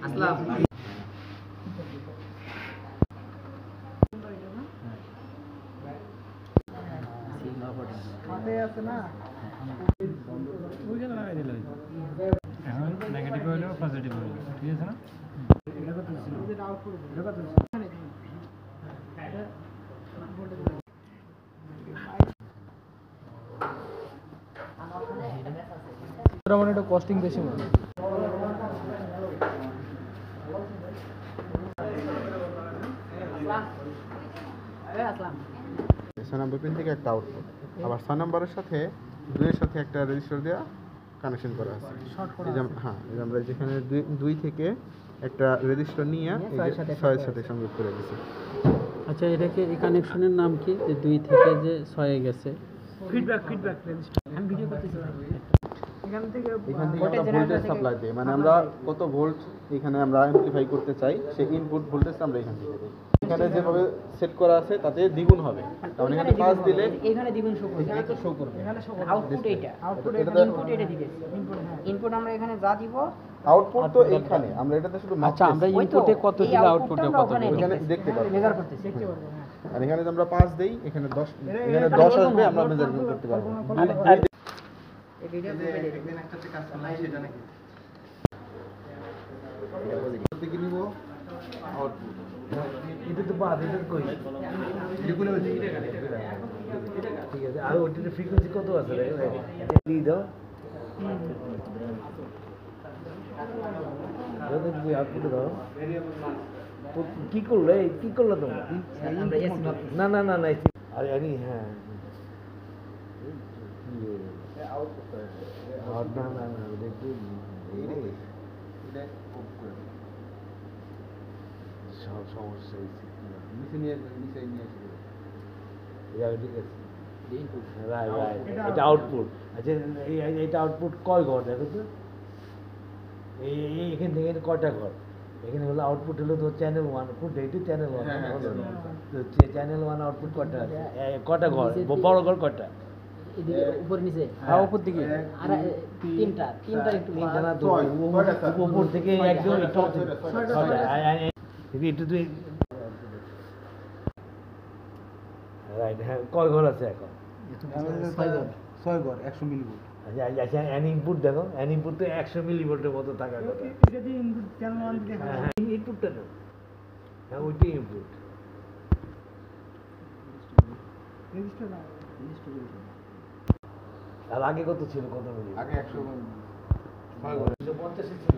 আসলাম এখন নেগেটিভ হইলো পজিটিভ হইলো, ঠিক আছে না? মানে এটা কস্টিং বেশি মনে হয়। ছয় নম্বর পিন থেকে একটা আউটপুট, আবার 6 নম্বরের সাথে 2 এর সাথে একটা রেজিস্টার দেওয়া কানেকশন করা আছে। এই যে হ্যাঁ, এই যে আমরা যেখানে 2 থেকে একটা রেজিস্টার নিয়ে এই যে 6 এর সাথে সংযোগ করে দিয়েছি। আচ্ছা, এটাকে এই কানেকশনের নাম কি, যে 2 থেকে যে 6 এ গেছে? Feedback register. আমি ভিডিও করতেছি। এখান থেকে আমরা ভোল্টেজ সাপ্লাই দিই, মানে আমরা কত ভোল্ট এখানে আমরা অ্যামপ্লিফাই করতে চাই সেই ইনপুট ভোল্টেজটা আমরা এখান থেকে দিই। এখানে যেভাবে সেট করা আছে তাতে দ্বিগুণ হবে, কারণ এখানে 5 দিলে এখানে দ্বিগুণ শো করবে, এখানে তো শো করবে। এখানে সব আউটপুট এইটা, আউটপুট ইনপুট এটা দিবে, ইনপুট আমরা এখানে যা দিব আউটপুট তো এইখানে আমরা এটাতে শুধু আচ্ছা, আমরা ইনপুটে কত দিলে আউটপুটে কত দেব? এখানে দেখতে পারবো, মেজার করতেছি। আর এখানে যদি আমরা 5 দেই এখানে 10, এখানে 10 আসবে, আমরা মেজারমেন্ট করতে পারবো। এই ভিডিও একদিন একটাতে কাজ করলাম সেটা নাকি থেকে নিব আউটপুট, এটা তো বাদ, এটা কই এগুলো ঠিক আছে। আর ওটির ফ্রিকোয়েন্সি কত আছে রে? দিয়ে দাও। দাদা তুমি আউটপুটে দাও। কি করলে, কি করলে তোমরা? আমরা এসি না না না না, আরে আরে হ্যাঁ, না না না, একটু সব সমস্যা হয়েছে। নিচে নিয়ে এসে ঠিক আছে, রাইট রাইট, এটা আউটপুট। আচ্ছা, এটা আউটপুট কয় ঘর দেখো তো? এখান থেকে কয়টা ঘর? এখানে হলো আউটপুট হলো তো চ্যানেল 1, কোনটা এটা? চ্যানেল 1। চ্যানেল 1 আউটপুট কয়টা আছে? কয়টা ঘর? বড় ঘর কয়টা? এদিকে উপর নিচে হ্যাঁ, উপর দিকে আর তিনটা একটু তিনটা না তো, উপর থেকে একদম একটু একটু তুই রাইট। হ্যাঁ, কয় ঘর আছে এখন? 6 ঘর 100 মিলিভোল্ট। আচ্ছা আচ্ছা, অ্যান ইনপুট দেখো, অ্যান ইনপুট তো 100 মিলিভোল্টের মতো থাকার কথা। হ্যাঁ হ্যাঁ, ইনপুটটা না, হ্যাঁ ওইটাই ইনপুট। আর আগে কত ছিল, কত মিলি? আগে 100 6 ঘর 150 ছিল।